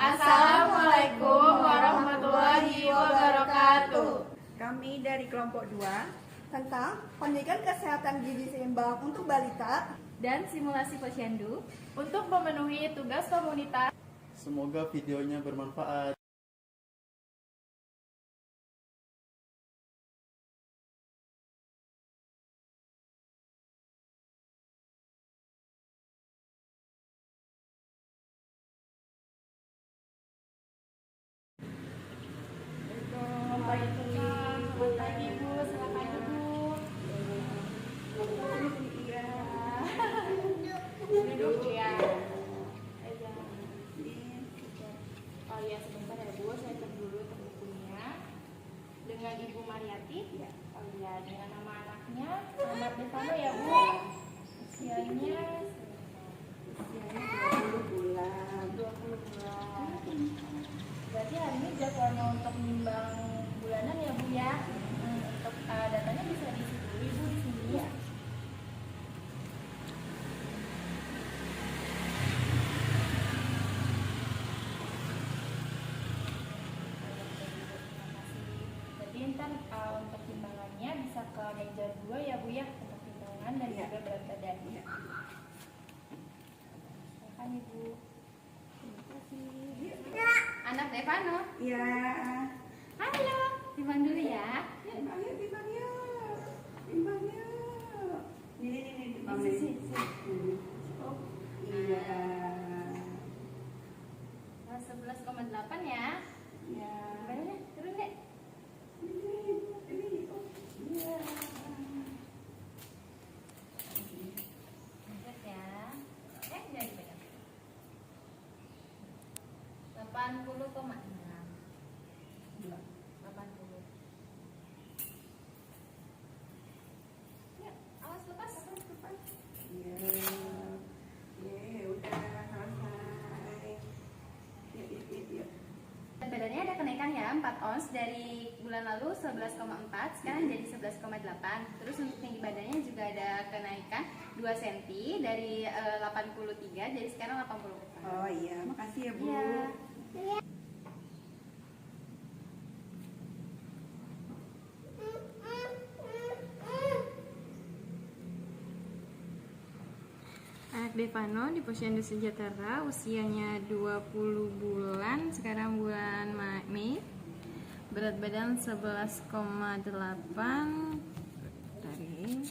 Assalamualaikum warahmatullahi wabarakatuh. Kami dari kelompok 2 tentang pendidikan kesehatan gizi seimbang untuk balita dan simulasi posyandu untuk memenuhi tugas komunitas. Semoga videonya bermanfaat. Selamat pagi Bu, silakan duduk. Duduk ya. Oh ya, sebentar ya Bu, saya cek dulu bukunya. Dengan Ibu Mariati. Oh iya, dengan nama anaknya Muhammad Devano ya Bu. Usianya 20 bulan. 20 bulan. Berarti hari ini jadwalnya untuk menimbang bulanan ya Bu ya. Untuk datanya bisa diisi dulu Ibu di sini ya. Jadi ntar untuk timbangannya bisa ke meja 2 ya Bu ya, untuk timbangan dan juga berat badan. Silakan Ibu. Anak Devano. Iya. Halo, timbang dulu ya. Timbang yuk. Ini timbang Sini. Oh, iya. 11,8 ya. Iya. Badannya turun deh. Ini. Oh, iya. Lihat ya. Jadi pegang. 80,6. 80. Ya, awas lepas. Iya. Udah selesai. Yuk. Berat badannya ada kenaikan ya, 4 ons dari bulan lalu 11,4, sekarang jadi 11,8. Terus untuk tinggi badannya juga ada kenaikan 2 cm dari 83 jadi sekarang 84. Oh iya, makasih ya Bu. Iya. Anak Devano di Posyandu Sejahtera, usianya 20 bulan, sekarang bulan Mei. Berat badan 11,8. Tarik.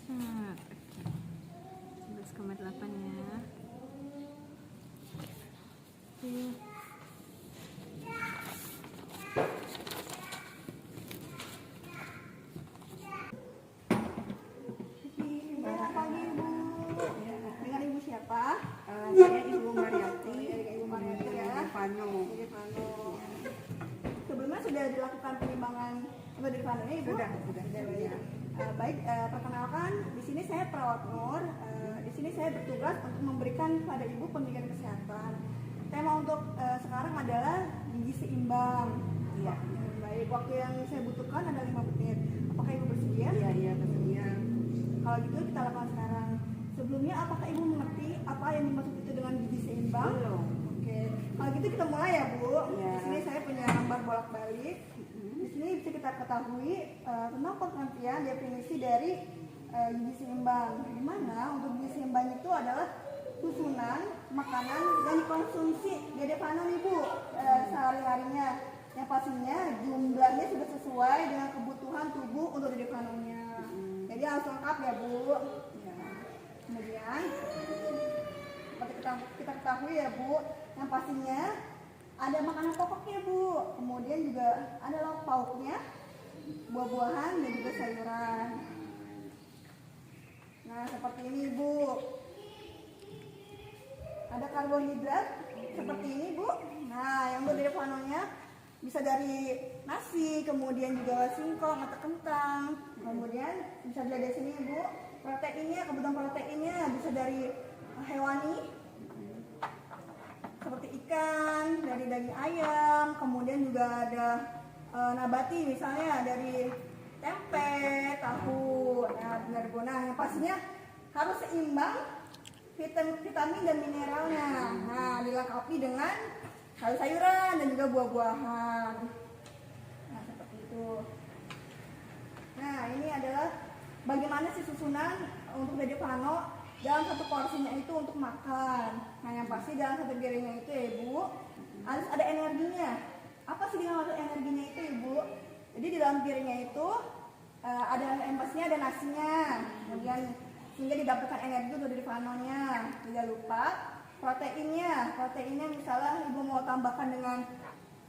11,8 ya. Oke. Selamat pagi Bu. Dengan Ibu siapa? Saya Ibu Mariati. Ibu Mariati ya. Devano. Sebelumnya sudah dilakukan penimbangan untuk di Devano ini Ibu? Sudah. Ya. Baik, perkenalkan di sini saya perawat Nur. Di sini saya bertugas untuk memberikan pada Ibu pendidikan kesehatan. Tema untuk sekarang adalah gizi seimbang. Iya. Baik, waktu yang saya butuhkan ada 5 menit. Apakah Ibu bersedia? Iya, bersedia. Kalau gitu kita lakukan sekarang. Sebelumnya apakah Ibu mengerti apa yang dimaksud itu dengan gizi seimbang? Belum. Oke. Kalau gitu kita mulai ya Bu. Ya. Di sini saya punya gambar bolak-balik. Di sini bisa kita ketahui tentang pengertian definisi dari gizi seimbang. Di mana untuk gizi seimbang itu adalah susunan makanan yang dikonsumsi di Devano Ibu sehari-harinya. Yang pastinya jumlahnya sudah sesuai dengan kebutuhan tubuh untuk di Devano-nya. Jadi harus lengkap ya Bu. Ya. Kemudian seperti kita ketahui ya Bu, yang pastinya ada makanan pokoknya Bu. Kemudian juga ada lauk pauknya, buah-buahan dan juga sayuran. Nah seperti ini Bu. Ada karbohidrat seperti ini Bu. Nah yang untuk dari Devano-nya bisa dari nasi, kemudian juga singkong atau kentang, kemudian bisa dari sini Bu. Proteinnya, kebutuhan proteinnya bisa dari hewani seperti ikan, dari daging ayam, kemudian juga ada nabati misalnya dari tempe, tahu, nah yang pastinya harus seimbang vitamin dan mineralnya. Nah, dilengkapi dengan sayur-sayuran dan juga buah-buahan. Nah, seperti itu. Nah, ini adalah bagaimana sih susunan untuk Dede Vano dalam satu porsinya itu untuk makan. Nah, yang pasti dalam satu piringnya itu ya Ibu, harus ada energinya. Apa sih yang maksud energinya itu Ibu? Jadi di dalam piringnya itu ada yang pastinya ada nasinya, kemudian sehingga didapatkan energi untuk Dede Vanonya. Tidak lupa proteinnya misalnya Ibu mau tambahkan dengan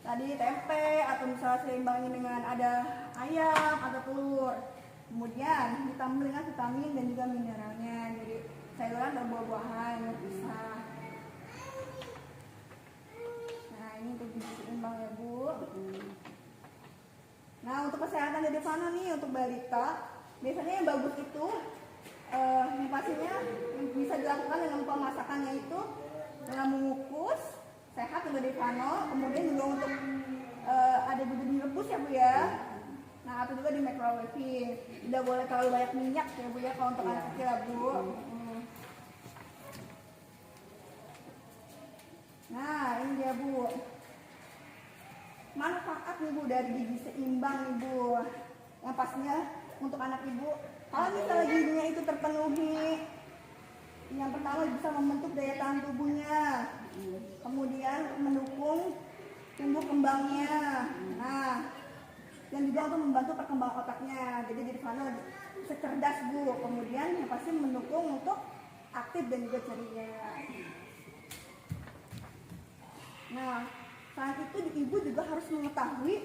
tadi tempe atau misalnya seimbangi dengan ada ayam atau telur. Kemudian ditambah dengan vitamin dan juga mineralnya, jadi sayuran dan buah-buahan yang pisah. Nah, ini untuk gizi seimbang ya Bu. Nah, untuk kesehatan Dede Vano nih untuk balita, biasanya yang bagus itu yang pastinya yang bisa dilakukan dengan pemasakannya itu dengan mengukus sehat untuk Dede Vano, kemudian juga untuk ada juga direbus ya Bu ya. Nah, atau juga di microwaving. Tidak boleh terlalu banyak minyak ya Bu ya kalau untuk anak kecil ya Bu. Nah, ini dia Bu. Manfaat nih Bu dari gizi seimbang nih Bu. Yang pastinya untuk anak Ibu, kalau misalnya gizinya itu terpenuhi, yang pertama bisa membentuk daya tahan tubuhnya, kemudian mendukung tumbuh kembangnya. Nah, dan juga untuk membantu perkembangan otaknya. Jadi Dede Vano cerdas Bu. Kemudian yang pasti mendukung untuk aktif dan juga ceria. Nah, saat itu Ibu juga harus mengetahui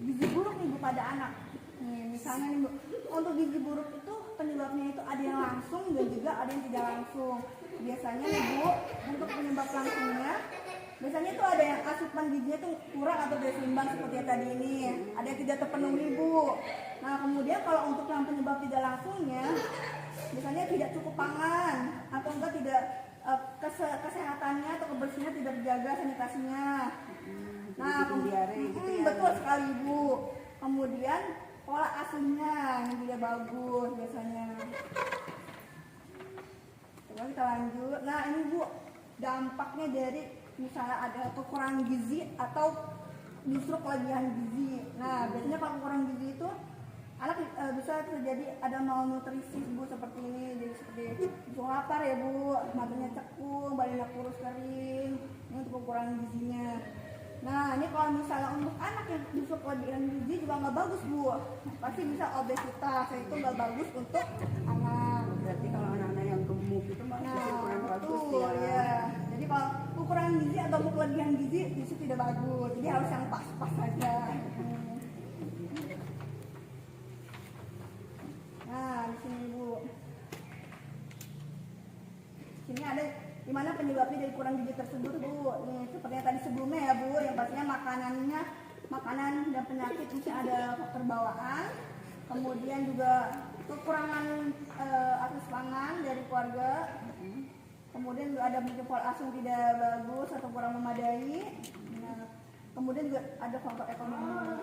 gizi buruk Ibu pada anak. Nih, misalnya nih Bu, untuk gizi buruk itu penyebabnya itu ada yang langsung dan juga ada yang tidak langsung. Biasanya nih Bu, untuk penyebab langsungnya, biasanya itu ada yang asupan gizinya itu kurang atau tidak seimbang seperti yang tadi ini. Ada yang tidak terpenuhi Bu. Nah, kemudian kalau untuk yang penyebab tidak langsungnya, biasanya tidak cukup pangan atau enggak tidak kesehatannya atau kebersihannya tidak terjaga, sanitasinya. Nah, betul sekali Bu. Kemudian pola asuhnya yang tidak bagus biasanya. Coba kita lanjut. Nah, ini Bu, dampaknya dari misalnya ada kekurangan gizi atau justru kelebihan gizi. Nah, biasanya kalau kekurangan gizi itu anak bisa terjadi ada malnutrisi Bu, seperti ini. Jadi seperti lapar ya Bu, matanya cekung, badannya kurus kering. Ini untuk kekurangan gizinya. Nah, ini kalau misalnya untuk anak yang justru kelebihan gizi juga nggak bagus Bu, pasti bisa obesitas. Itu nggak bagus untuk anak. Berarti kalau anak-anak yang gemuk itu masih kurang bagus ya. Jadi kalau ukuran gizi atau kelebihan gizi justru tidak bagus. Jadi harus yang pas-pas saja. Nah, di sini Bu. Sini ada di mana penyebabnya dari kurang gizi tersebut Bu. Nih, seperti yang tadi sebelumnya ya Bu, yang pastinya makanan dan penyakit mungkin ada faktor bawaan, kemudian juga kekurangan akses pangan dari keluarga, kemudian juga ada mungkin pola asuh tidak bagus atau kurang memadai. Nah, kemudian juga ada faktor ekonomi.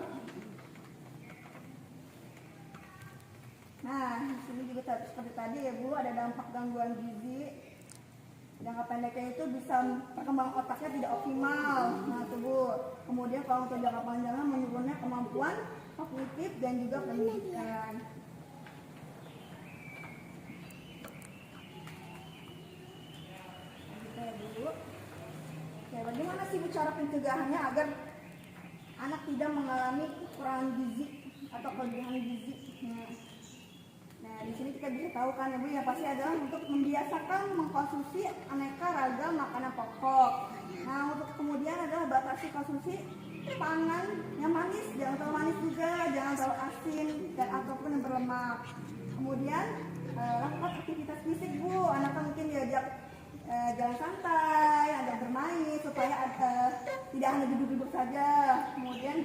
Nah, di sini juga seperti tadi ya Bu, ada dampak gangguan gizi. Jangka pendeknya itu bisa perkembangan otaknya tidak optimal. Nah, itu Bu. Kemudian kalau untuk jangka panjangnya menurunnya kemampuan kognitif dan juga pendidikan. Gitu ya Bu. Oke, bagaimana sih Bu cara pencegahannya agar anak tidak mengalami kekurangan gizi atau kelebihan gizi? Nah, di sini kita bisa tahu kan ya Bu, yang pasti adalah untuk membiasakan mengkonsumsi aneka ragam makanan pokok. Nah, untuk kemudian adalah batasi konsumsi pangan yang manis, jangan terlalu manis juga, jangan terlalu asin dan ataupun yang berlemak. Kemudian lakukan aktivitas fisik Bu, anaknya mungkin diajak jalan santai, ada bermain supaya tidak hanya duduk-duduk saja. Kemudian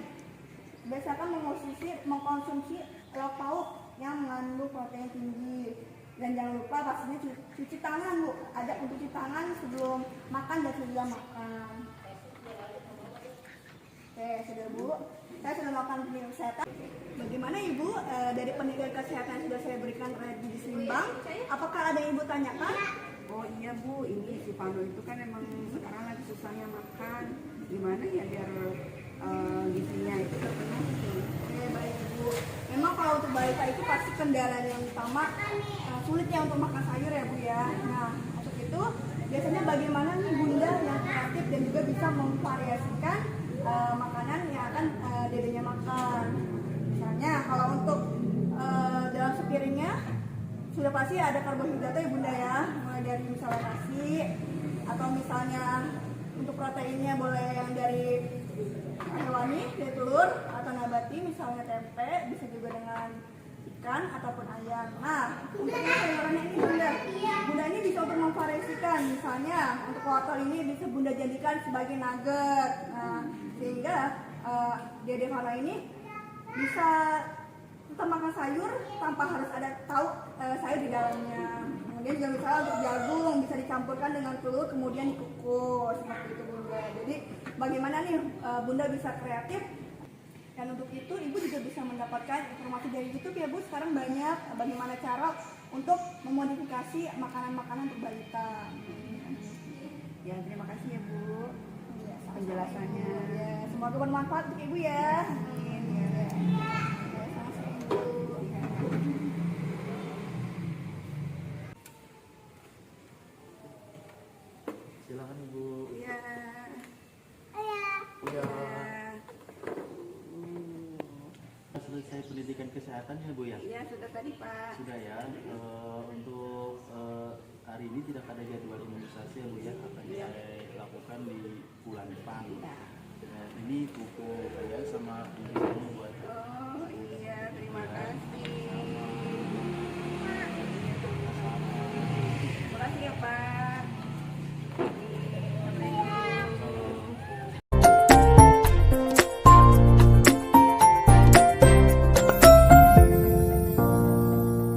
biasakan mengkonsumsi lauk pauk yang mengandung protein tinggi, dan jangan lupa pastinya cuci tangan Bu, ada untuk cuci tangan sebelum makan dan sesudah makan. Oke, sudah Bu, saya sudah melakukan pendidikan kesehatan. Bagaimana Ibu dari pendidikan kesehatan yang sudah saya berikan terkait gizi seimbang? Apakah ada yang Ibu tanyakan? Oh iya Bu, ini si Pano itu kan emang sekarang lagi susahnya makan. Gimana ya biar gizinya itu terpenuhi? Oke, baik Bu. Memang kalau untuk balita itu pasti kendala yang utama sulitnya untuk makan sayur ya Bu ya. Nah, untuk itu biasanya bagaimana nih Bunda yang kreatif dan juga bisa memvariasikan makanan yang akan dedenya makan. Misalnya kalau untuk dalam sepiringnya sudah pasti ada karbohidratnya ya Bunda ya, mulai dari misalnya nasi atau misalnya untuk proteinnya boleh yang dari hewani, dari telur atau nabati misalnya tempe, bisa juga dengan ikan ataupun ayam. Nah, untuk sayurannya ini Bunda ini bisa untuk memvariasikan, misalnya untuk wortel ini bisa Bunda jadikan sebagai nugget. Nah, sehingga Dede Fana ini bisa tetap makan sayur tanpa harus ada tahu sayur di dalamnya. Kemudian juga misalnya untuk jagung bisa dicampurkan dengan telur kemudian dikukus seperti itu Bunda. Jadi bagaimana nih Bunda bisa kreatif, dan untuk itu Ibu juga bisa mendapatkan informasi dari YouTube ya Bu. Sekarang banyak bagaimana cara untuk memodifikasi makanan-makanan untuk balita. Ya terima kasih ya Bu Ya, penjelasannya. ya, semoga bermanfaat untuk Ibu ya. Amin. Ya. Ya, sama-sama Ibu. Silakan Ibu. Iya. Ya. Ya. Selesai pendidikan kesehatan ya Bu ya? Iya sudah tadi Pak. Sudah ya. Untuk hari ini tidak ada jadwal imunisasi ya Bu ya, akan Iya. saya lakukan di bulan depan. Iya. Ini buku saya sama buku